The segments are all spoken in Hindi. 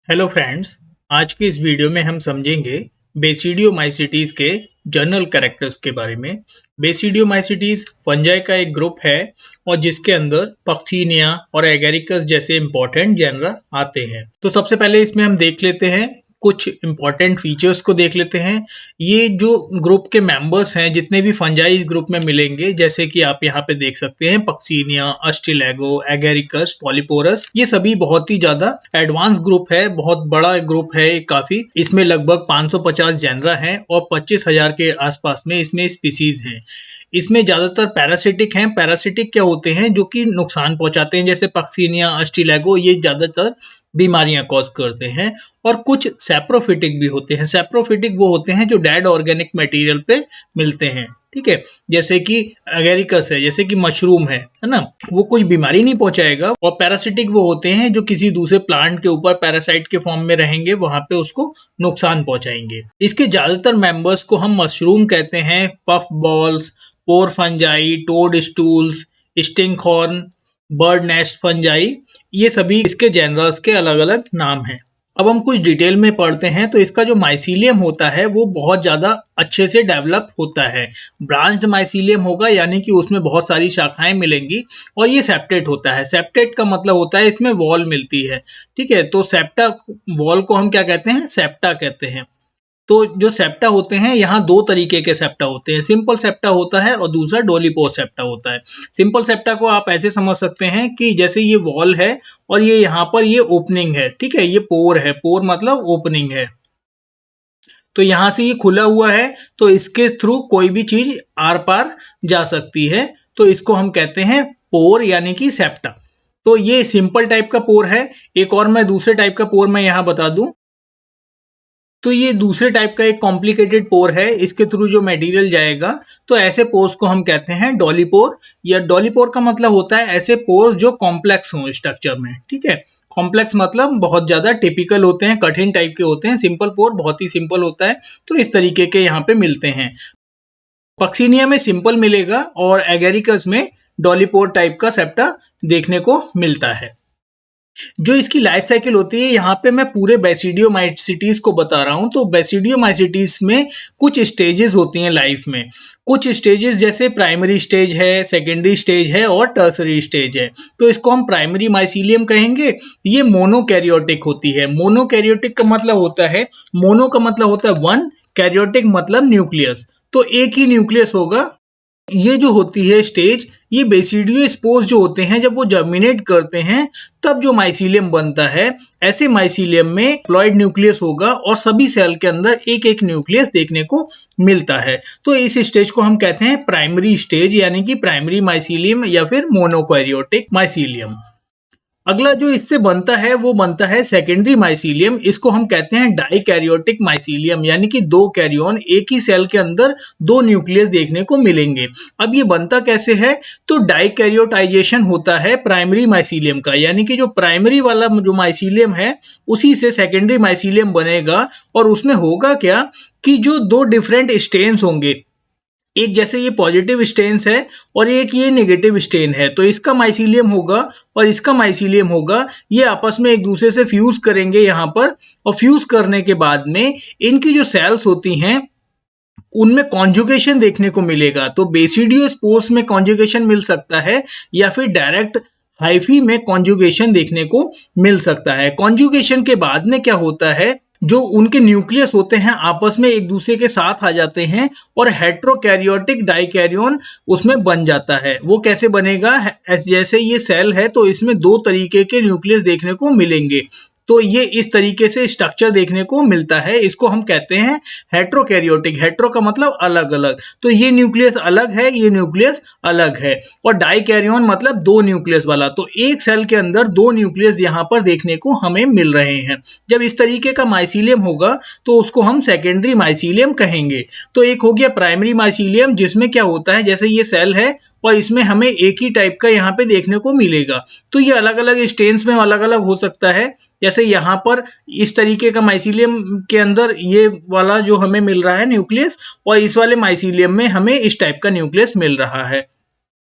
Hello friends. आज के इस वीडियो में हम समझेंगे बेसिडियोमाइसीटीज के जनरल कैरेक्टर्स के बारे में। बेसिडियोमाइसीटीज फंजाई का एक ग्रुप है और जिसके अंदर पक्सीनिया और एगेरिकस जैसे इंपॉर्टेंट जेनरा आते हैं। तो सबसे पहले इसमें हम देख लेते हैं, कुछ इंपॉर्टेंट फीचर्स को देख लेते हैं। ये जो ग्रुप के मेंबर्स हैं, जितने भी फंजाई इस ग्रुप में मिलेंगे, जैसे कि आप यहाँ पे देख सकते हैं, पक्सीनिया, अस्टिलैगो, एगेरिकस, पॉलीपोरस, ये सभी बहुत ही ज्यादा एडवांस ग्रुप है, बहुत बड़ा ग्रुप है काफी। इसमें लगभग 550 जेनरा हैं और 25,000 के आसपास में इसमें स्पीसीज हैं। इसमें ज्यादातर पैरासिटिक हैं। पैरासिटिक क्या होते हैं? जो कि नुकसान पहुंचाते हैं, जैसे पक्सीनिया, अस्टिलैगो, ये ज्यादातर बीमारियां कॉज करते हैं। और कुछ सैप्रोफिटिक भी होते हैं। सैप्रोफिटिक वो होते हैं जो डेड ऑर्गेनिक मटेरियल पे मिलते हैं, ठीक है। जैसे कि एगेरिकस है, जैसे कि मशरूम है ना, वो कोई बीमारी नहीं पहुंचाएगा। और पैरासिटिक वो होते हैं जो किसी दूसरे प्लांट के ऊपर पैरासाइट के फॉर्म में रहेंगे, वहां पे उसको नुकसान पहुंचाएंगे। इसके ज्यादातर मेंबर्स को हम मशरूम कहते हैं, puff balls, pore fungi, toad stools, stinkhorn, bird nest fungi, ये सभी इसके जेनरस के अलग अलग नाम हैं। अब हम कुछ डिटेल में पढ़ते हैं। तो इसका जो माइसीलियम होता है वो बहुत ज्यादा अच्छे से डेवलप होता है। ब्रांच्ड माइसीलियम होगा, यानी कि उसमें बहुत सारी शाखाएं मिलेंगी। और ये सेप्टेट होता है। सेप्टेट का मतलब होता है इसमें वॉल मिलती है, ठीक है। तो सेप्टा वॉल को हम क्या कहते हैं? सेप्टा कहते हैं। तो जो सेप्टा होते हैं, यहाँ दो तरीके के सेप्टा होते हैं। सिंपल सेप्टा होता है और दूसरा डोलीपोर सेप्टा होता है। सिंपल सेप्टा को आप ऐसे समझ सकते हैं कि जैसे ये वॉल है और ये यहाँ पर ये ओपनिंग है, ठीक है। ये पोर है, पोर मतलब ओपनिंग है। तो यहाँ से ये खुला हुआ है, तो इसके थ्रू कोई भी चीज आर पार जा सकती है। तो इसको हम कहते हैं पोर, यानी कि सेप्टा। तो ये सिंपल टाइप का पोर है। एक और मैं दूसरे टाइप का पोर मैं यहाँ बता दूं, तो ये दूसरे टाइप का एक कॉम्प्लिकेटेड पोर है। इसके थ्रू जो मटेरियल जाएगा, तो ऐसे पोर्स को हम कहते हैं डॉलीपोर। या डॉलीपोर का मतलब होता है ऐसे पोर्स जो कॉम्प्लेक्स हों स्ट्रक्चर में, ठीक है। कॉम्प्लेक्स मतलब बहुत ज्यादा टिपिकल होते हैं, कठिन टाइप के होते हैं। सिंपल पोर बहुत ही सिंपल होता है। तो इस तरीके के यहाँ पे मिलते हैं। पक्सीनिया में सिंपल मिलेगा और एगेरिकस में डॉलीपोर टाइप का सेप्टा देखने को मिलता है। जो इसकी लाइफ साइकिल होती है, यहाँ पे मैं पूरे बेसिडियोमाइसीटीज को बता रहा हूँ। तो बेसिडियोमाइसीटीज में कुछ स्टेजेस होती हैं लाइफ में। कुछ स्टेजेस जैसे प्राइमरी स्टेज है, सेकेंडरी स्टेज है और टर्सरी स्टेज है। तो इसको हम प्राइमरी माइसीलियम कहेंगे। ये मोनोकैरियोटिक होती है। मोनोकैरियोटिक का मतलब होता है, मोनो का मतलब होता है वन, कैरियोटिक मतलब न्यूक्लियस। तो एक ही न्यूक्लियस होगा। ये जो होती है स्टेज, ये बेसिडियो स्पोर्स जो होते हैं, जब वो जर्मिनेट करते हैं तब जो माइसीलियम बनता है। ऐसे माइसीलियम में प्लॉइड न्यूक्लियस होगा और सभी सेल के अंदर एक एक न्यूक्लियस देखने को मिलता है। तो इस स्टेज को हम कहते हैं प्राइमरी स्टेज, यानी कि प्राइमरी माइसीलियम या फिर मोनोकैरियोटिक माइसीलियम। अगला जो इससे बनता है वो बनता है सेकेंडरी माइसीलियम। इसको हम कहते हैं डाइकैरियोटिक माइसीलियम, यानी कि दो कैरियन एक ही सेल के अंदर दो न्यूक्लियस देखने को मिलेंगे। अब ये बनता कैसे है? तो डाइकैरियोटाइजेशन होता है प्राइमरी माइसीलियम का, यानी कि जो प्राइमरी वाला जो माइसीलियम है उसी से सेकेंडरी माइसीलियम बनेगा। और उसमें होगा क्या कि जो दो डिफरेंट स्टेन्स होंगे, एक जैसे ये पॉजिटिव स्टेन्स है और एक ये नेगेटिव स्टेन है, तो इसका माइसीलियम होगा और इसका माइसीलियम होगा। ये आपस में एक दूसरे से फ्यूज करेंगे यहाँ पर, और फ्यूज करने के बाद में इनकी जो सेल्स होती हैं उनमें कॉन्जुगेशन देखने को मिलेगा। तो बेसिडियोस्पोर्स में कॉन्जुगेशन मिल सकता है या फिर डायरेक्ट हाइफी में कॉन्जुगेशन देखने को मिल सकता है। कॉन्जुगेशन के बाद में क्या होता है, जो उनके न्यूक्लियस होते हैं आपस में एक दूसरे के साथ आ जाते हैं और हेट्रोकैरियोटिक डाइकैरियन उसमें बन जाता है। वो कैसे बनेगा? जैसे ये सेल है तो इसमें दो तरीके के न्यूक्लियस देखने को मिलेंगे। तो ये इस तरीके से स्ट्रक्चर देखने को मिलता है। इसको हम कहते हैं हेट्रोकैरियोटिक। हेट्रो का मतलब अलग अलग। तो ये न्यूक्लियस अलग है, ये न्यूक्लियस अलग है। और डाइकैरियन मतलब दो न्यूक्लियस वाला। तो एक सेल के अंदर दो न्यूक्लियस यहाँ पर देखने को हमें मिल रहे हैं। जब इस तरीके का माइसीलियम होगा तो उसको हम सेकेंडरी माइसीलियम कहेंगे। तो एक हो गया प्राइमरी माइसीलियम, जिसमें क्या होता है, जैसे ये सेल है और इसमें हमें एक ही टाइप का यहाँ पे देखने को मिलेगा। तो ये अलग अलग स्टेन्स में अलग अलग हो सकता है। जैसे यहाँ पर इस तरीके का माइसीलियम के अंदर ये वाला जो हमें मिल रहा है न्यूक्लियस, और इस वाले माइसीलियम में हमें इस टाइप का न्यूक्लियस मिल रहा है।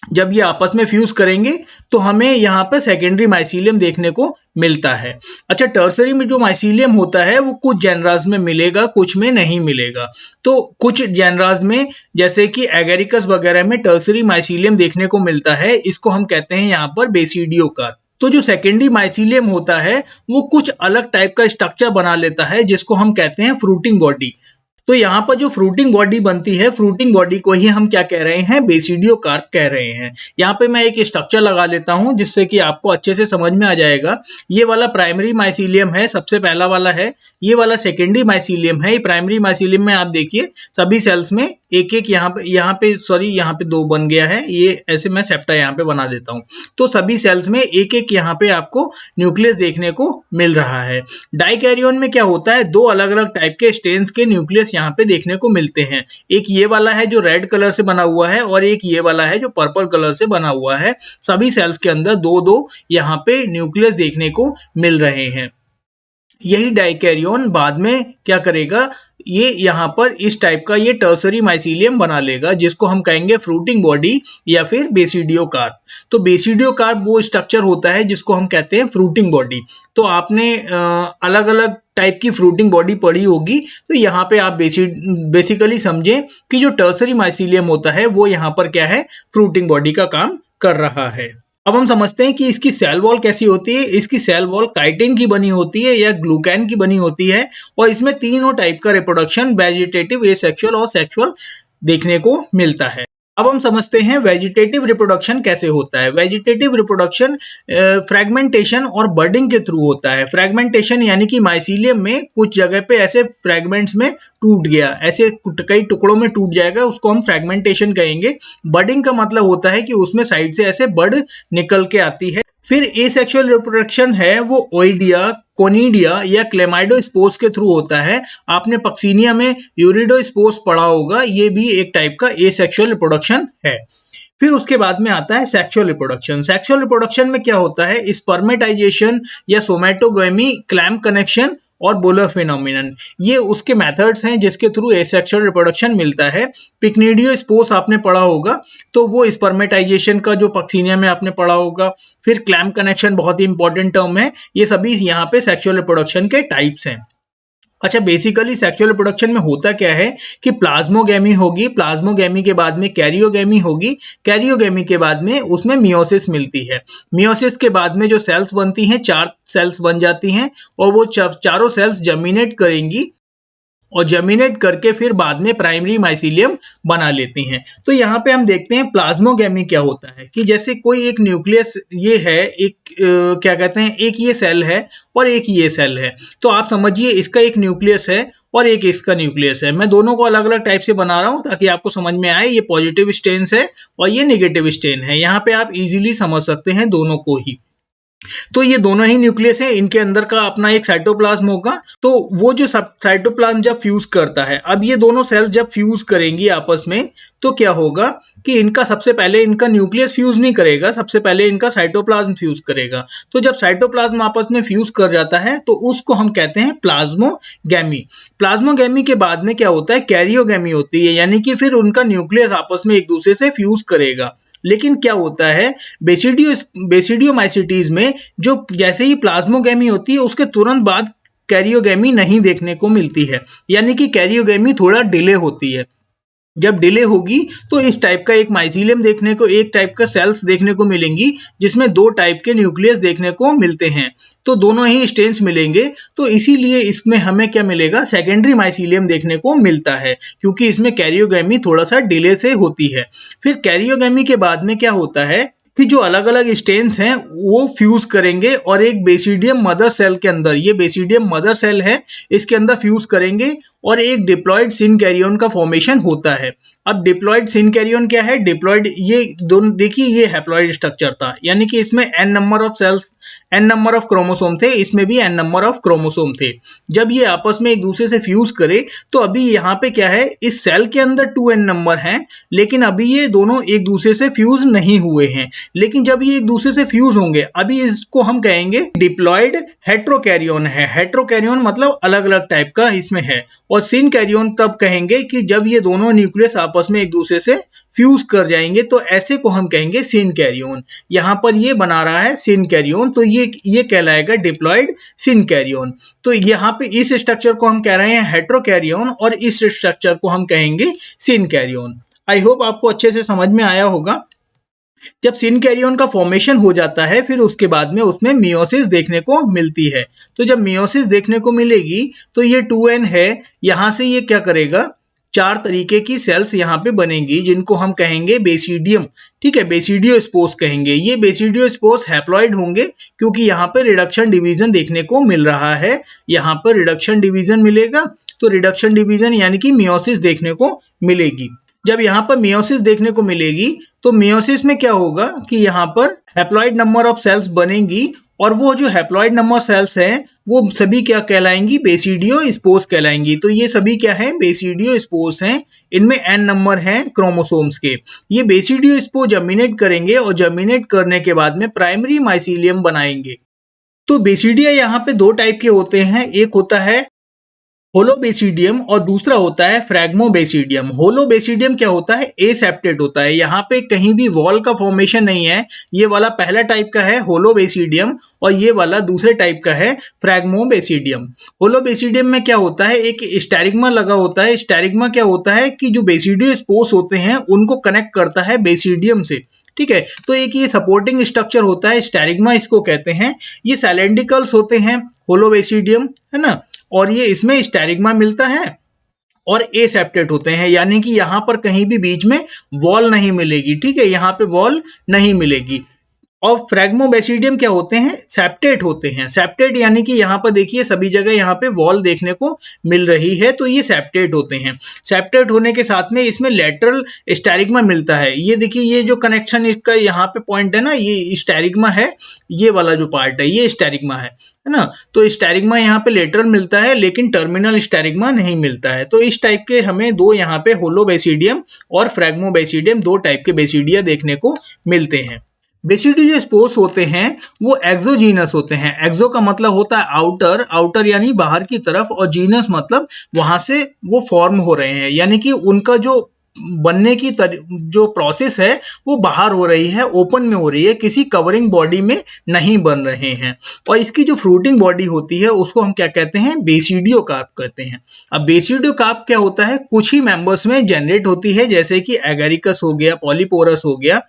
जब ये आपस में फ्यूज करेंगे तो हमें यहाँ पे सेकेंडरी माइसीलियम देखने को मिलता है। अच्छा, टर्सरी में जो माइसीलियम होता है वो कुछ जेनरास में मिलेगा, कुछ में नहीं मिलेगा। तो कुछ जेनरास में जैसे कि एगेरिकस वगैरह में टर्सरी माइसीलियम देखने को मिलता है, इसको हम कहते हैं यहाँ पर बेसिडियोकार्प। तो जो सेकेंडरी माइसीलियम होता है वो कुछ अलग टाइप का स्ट्रक्चर बना लेता है जिसको हम कहते हैं फ्रूटिंग बॉडी। तो यहाँ पर जो फ्रूटिंग बॉडी बनती है, फ्रूटिंग बॉडी को ही हम क्या कह रहे हैं, बेसिडियोकार्प कह रहे हैं। यहाँ पे मैं एक स्ट्रक्चर लगा लेता हूँ जिससे कि आपको अच्छे से समझ में आ जाएगा। ये वाला प्राइमरी माइसीलियम है, सबसे पहला वाला है। ये वाला सेकेंडरी माइसीलियम है। प्राइमरी माइसीलियम में आप देखिए सभी सेल्स में एक एक यहाँ पे दो बन गया है। ये ऐसे मैं सेप्टा यहाँ पे बना देता हूँ। तो सभी सेल्स में एक एक यहाँ पे आपको न्यूक्लियस देखने को मिल रहा है। डाइकैरियन में क्या होता है, दो अलग अलग टाइप के स्टेन्स के न्यूक्लियस यहाँ पे देखने को मिलते हैं। एक ये वाला है जो रेड कलर से बना हुआ है और एक ये वाला है जो पर्पल कलर से बना हुआ है। सभी सेल्स के अंदर दो दो यहाँ पे न्यूक्लियस देखने को मिल रहे हैं। यही डाइकैरियन बाद में क्या करेगा, ये यहाँ पर इस टाइप का ये टर्सरी माइसीलियम बना लेगा जिसको हम कहेंगे फ्रूटिंग बॉडी या फिर बेसिडियोकार्प। तो बेसिडियोकार्प वो स्ट्रक्चर होता है जिसको हम कहते हैं फ्रूटिंग बॉडी। तो आपने अलग अलग टाइप की फ्रूटिंग बॉडी पढ़ी होगी, तो यहाँ पे आप बेसिकली समझें कि जो टर्सरी माइसीलियम होता है वो यहाँ पर क्या है, फ्रूटिंग बॉडी का काम कर रहा है। अब हम समझते हैं कि इसकी सेल वॉल कैसी होती है। इसकी सेल वॉल काइटिन की बनी होती है या ग्लूकैन की बनी होती है और इसमें तीनों टाइप का रिप्रोडक्शन, वेजिटेटिव, एसेक्सुअल और सेक्सुअल देखने को मिलता है। अब हम समझते हैं वेजिटेटिव रिप्रोडक्शन कैसे होता है। वेजिटेटिव रिप्रोडक्शन फ्रैगमेंटेशन और बर्डिंग के थ्रू होता है। फ्रैगमेंटेशन यानी कि माइसीलियम में कुछ जगह पे ऐसे फ्रैगमेंट्स में टूट गया, ऐसे कई टुकड़ों में टूट जाएगा, उसको हम फ्रैगमेंटेशन कहेंगे। बर्डिंग का मतलब होता है कि उसमें साइड से ऐसे बर्ड निकल के आती है। फिर एसेक्सुअल रिप्रोडक्शन है वो ओइडिया, कोनिडिया या क्लेमाइडोस्पोर्स के थ्रू होता है। आपने पक्सीनिया में यूरिडोस्पोर्स पढ़ा होगा, ये भी एक टाइप का एसेक्सुअल रिप्रोडक्शन है। फिर उसके बाद में आता है सेक्सुअल रिप्रोडक्शन। सेक्सुअल रिप्रोडक्शन में क्या होता है, स्पर्मेटाइजेशन या सोमैटोगेमी, क्लैम्प कनेक्शन और बोलर फिनोमिनन, ये उसके मेथड्स हैं जिसके थ्रू एसेक्सुअल रिप्रोडक्शन मिलता है। पिक्निडियोस्पोर्स आपने पढ़ा होगा, तो वो स्पर्मेटाइजेशन का जो पक्सीनिया में आपने पढ़ा होगा। फिर क्लैम्प कनेक्शन बहुत ही इंपॉर्टेंट टर्म है। ये सभी यहाँ पे सेक्सुअल रिप्रोडक्शन के टाइप्स हैं। अच्छा, बेसिकली सेक्सुअल रिप्रोडक्शन में होता क्या है कि प्लाज्मोगेमी होगी, प्लाज्मोगेमी के बाद में कैरियोगेमी होगी, कैरियोगेमी के बाद में उसमें मियोसिस मिलती है। मियोसिस के बाद में जो सेल्स बनती हैं, 4 सेल्स बन जाती हैं और वो चारों सेल्स जर्मिनेट करेंगी और जर्मिनेट करके फिर बाद में प्राइमरी माइसीलियम बना लेती हैं। तो यहाँ पे हम देखते हैं प्लाज्मोगेमी क्या होता है कि जैसे कोई एक न्यूक्लियस ये है, एक क्या कहते हैं, एक ये सेल है और एक ये सेल है। तो आप समझिए इसका एक न्यूक्लियस है और एक इसका न्यूक्लियस है। मैं दोनों को अलग अलग टाइप से बना रहा हूँ ताकि आपको समझ में आए। ये पॉजिटिव स्टेन्स है और ये नेगेटिव स्टेन है। यहाँ पे आप इजीली समझ सकते हैं दोनों को ही। तो ये दोनों ही न्यूक्लियस है, इनके अंदर का अपना एक साइटोप्लाज्म होगा। तो वो जो साइटोप्लाज्म जब फ्यूज करता है, अब ये दोनों सेल्स जब फ्यूज करेंगी आपस में, तो क्या होगा कि इनका सबसे पहले इनका न्यूक्लियस फ्यूज नहीं करेगा, सबसे पहले इनका साइटोप्लाज्म फ्यूज करेगा। तो जब साइटोप्लाज्म आपस में फ्यूज कर जाता है तो उसको हम कहते हैं प्लाज्मोगेमी। प्लाज्मोगेमी के बाद में क्या होता है, कैरियोगेमी होती है, यानी कि फिर उनका न्यूक्लियस आपस में एक दूसरे से फ्यूज करेगा। लेकिन क्या होता है बेसिडियोमाइसिटीज में, जो जैसे ही प्लाज्मोगेमी होती है उसके तुरंत बाद कैरियोगेमी नहीं देखने को मिलती है, यानी कि कैरियोगेमी थोड़ा डिले होती है। जब डिले होगी तो इस टाइप का एक माइसीलियम देखने को, एक टाइप का सेल्स देखने को मिलेंगी जिसमें दो टाइप के न्यूक्लियस देखने को मिलते हैं। तो दोनों ही स्टेन्स मिलेंगे, तो इसीलिए इसमें हमें क्या मिलेगा, सेकेंडरी माइसीलियम देखने को मिलता है, क्योंकि इसमें कैरियोगेमी थोड़ा सा डिले से होती है। फिर कैरियोगेमी के बाद में क्या होता है कि जो अलग अलग स्टेन्स हैं वो फ्यूज करेंगे और एक बेसिडियम मदर सेल के अंदर, ये बेसिडियम मदर सेल है, इसके अंदर फ्यूज करेंगे और एक डिप्लॉयड सिनकैरियन का फॉर्मेशन होता है। अब डिप्लॉयड सिनकैरियन क्या है, डिप्लॉयड, ये दोनों देखिए, ये हैप्लॉयड स्ट्रक्चर था, यानी कि इसमें n number of cells, n number of chromosome थे, इसमें भी n नंबर ऑफ क्रोमोसोम थे। जब ये आपस में एक दूसरे से फ्यूज करे तो अभी यहाँ पे क्या है, इस सेल के अंदर 2n नंबर हैं, लेकिन अभी ये दोनों एक दूसरे से फ्यूज नहीं हुए हैं। लेकिन जब ये एक दूसरे से फ्यूज होंगे, अभी इसको हम कहेंगे डिप्लॉयड हेट्रोकैरियोन है। हेट्रोकैरियोन मतलब अलग अलग टाइप का इसमें है। और सिनकैरियोन तब कहेंगे कि जब ये दोनों न्यूक्लियस आपस में एक दूसरे से फ्यूज कर जाएंगे, तो ऐसे को हम कहेंगे सिनकैरियोन। यहां पर ये बना रहा है सिनकैरियोन, तो ये कहलाएगा डिप्लॉयड सिनकैरियोन। तो यहाँ पे इस स्ट्रक्चर को हम कह रहे हैं हेट्रोकैरियोन और इस स्ट्रक्चर को हम कहेंगे सिनकैरियोन। आई होप आपको अच्छे से समझ में आया होगा। जब सिनकैरियोन का फॉर्मेशन हो जाता है, फिर उसके बाद में उसमें मियोसिस देखने को मिलती है। तो जब मियोसिस देखने को मिलेगी तो ये 2n है, यहां से ये क्या करेगा, 4 तरीके की सेल्स यहाँ पे बनेंगी जिनको हम कहेंगे बेसिडियम। ठीक है, बेसिडियो स्पोर्स कहेंगे। ये बेसिडियो स्पोर्स हैप्लॉइड होंगे क्योंकि यहाँ पे रिडक्शन डिवीजन देखने को मिल रहा है। यहाँ पर रिडक्शन डिवीजन मिलेगा, तो रिडक्शन डिवीजन यानी कि मियोसिस देखने को मिलेगी। जब यहाँ पर मियोसिस देखने को मिलेगी तो मियोसिस में क्या होगा कि यहाँ पर हैप्लॉइड नंबर ऑफ सेल्स बनेंगी, और वो जो हैप्लॉइड नंबर सेल्स हैं वो सभी क्या कहलाएंगी, बेसिडियो स्पोर्स कहलाएंगी। तो ये सभी क्या है, बेसिडियो स्पोर्स हैं। इनमें n नंबर हैं क्रोमोसोम्स के। ये बेसिडियो स्पोर जर्मिनेट करेंगे और जर्मिनेट करने के बाद में प्राइमरी माइसीलियम बनाएंगे। तो बेसिडिया यहाँ पे 2 टाइप के होते हैं, एक होता है होलोबेसिडियम और दूसरा होता है फ्रैग्मोबेसिडियम। होलोबेसिडियम क्या होता है, एसेप्टेट होता है, यहाँ पे कहीं भी वॉल का फॉर्मेशन नहीं है। ये वाला पहला टाइप का है होलोबेसिडियम और ये वाला दूसरे टाइप का है फ्रैग्मोबेसिडियम। होलोबेसिडियम में क्या होता है, एक स्टेरिग्मा लगा होता है। स्टेरिग्मा क्या होता है कि जो बेसिडियो स्पोर्स होते हैं उनको कनेक्ट करता है बेसिडियम से। ठीक है, तो एक ये सपोर्टिंग स्ट्रक्चर होता है, स्टेरिग्मा इसको कहते हैं। ये सैलेंडिकल्स होते हैं होलोबेसिडियम, है ना, और ये इसमें स्टेरिग्मा मिलता है और एसेप्टेट होते हैं, यानी कि यहां पर कहीं भी बीच में वॉल नहीं मिलेगी। ठीक है, यहां पे वॉल नहीं मिलेगी। और फ्रैग्मोबेसिडियम क्या होते हैं, सेप्टेट होते हैं। सेप्टेट यानी कि यहाँ पर देखिए सभी जगह यहाँ पे वॉल देखने को मिल रही है, तो ये सेप्टेट होते हैं। सेप्टेट होने के साथ में इसमें लेटरल स्टेरिग्मा मिलता है। ये देखिए ये जो कनेक्शन इसका यहाँ पे पॉइंट है ना, ये स्टेरिग्मा है, ये वाला जो पार्ट है ये स्टेरिग्मा है ना। तो स्टेरिग्मा यहाँ पे लेटरल मिलता है लेकिन टर्मिनल स्टेरिग्मा नहीं मिलता है। तो इस टाइप के हमें 2 यहाँ पे होलोबेसिडियम और फ्रैग्मोबेसिडियम 2 टाइप के बेसिडिया देखने को मिलते हैं। बेसिडियो जो स्पोर्स होते हैं वो एक्सोजीनस होते हैं। एक्सो का मतलब होता है आउटर, आउटर यानी बाहर की तरफ, और जीनस मतलब वहां से वो फॉर्म हो रहे हैं, यानी कि उनका जो बनने की जो प्रोसेस है वो बाहर हो रही है, ओपन में हो रही है, किसी कवरिंग बॉडी में नहीं बन रहे हैं। और इसकी जो फ्रूटिंग बॉडी होती है उसको हम क्या कहते हैं, बेसिडियो कार्प कहते हैं। अब बेसिडियो कार्प क्या होता है, कुछ ही मेंबर्स में जनरेट होती है, जैसे कि एगेरिकस हो गया, पॉलीपोरस हो गया।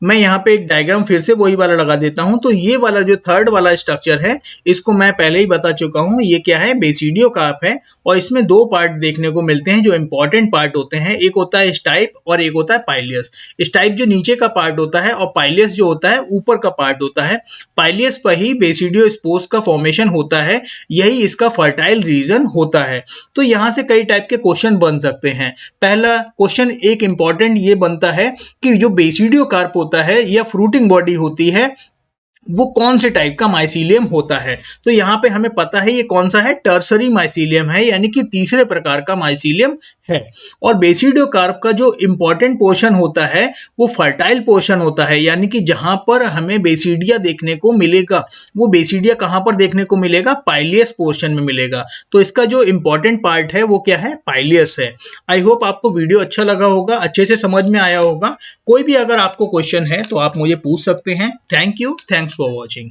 मैं यहाँ पे एक डायग्राम फिर से वही वाला लगा देता हूं। तो ये वाला जो थर्ड वाला स्ट्रक्चर है इसको मैं पहले ही बता चुका हूं, ये क्या है, बेसिडियो कार्प है। और इसमें 2 पार्ट देखने को मिलते हैं जो इंपॉर्टेंट पार्ट होते हैं, एक होता है स्टाइप और एक होता है पाइलियस। स्टाइप जो नीचे का पार्ट होता है और पाइलियस जो होता है ऊपर का पार्ट होता है। पाइलियस पर ही बेसिडियो स्पोर्स का फॉर्मेशन होता है, यही इसका फर्टाइल रीजन होता है। तो यहाँ से कई टाइप के क्वेश्चन बन सकते हैं। पहला क्वेश्चन एक इंपॉर्टेंट ये बनता है कि जो बेसिडियो कार्प होता है या फ्रूटिंग बॉडी होती है वो कौन से टाइप का माइसीलियम होता है। तो यहाँ पे हमें पता है ये कौन सा है, टर्सरी माइसीलियम है, यानी कि तीसरे प्रकार का माइसीलियम है। और बेसिडियो कार्प का जो इंपॉर्टेंट पोर्शन होता है वो फर्टाइल पोर्शन होता है, यानी कि जहां पर हमें बेसिडिया देखने को मिलेगा वो बेसिडिया कहां पर देखने को मिलेगा, पाइलियस पोर्शन में मिलेगा। तो इसका जो इंपॉर्टेंट पार्ट है वो क्या है, पाइलियस है। आई होप आपको वीडियो अच्छा लगा होगा, अच्छे से समझ में आया होगा। कोई भी अगर आपको क्वेश्चन है तो आप मुझे पूछ सकते हैं। Thank you, thanks for watching.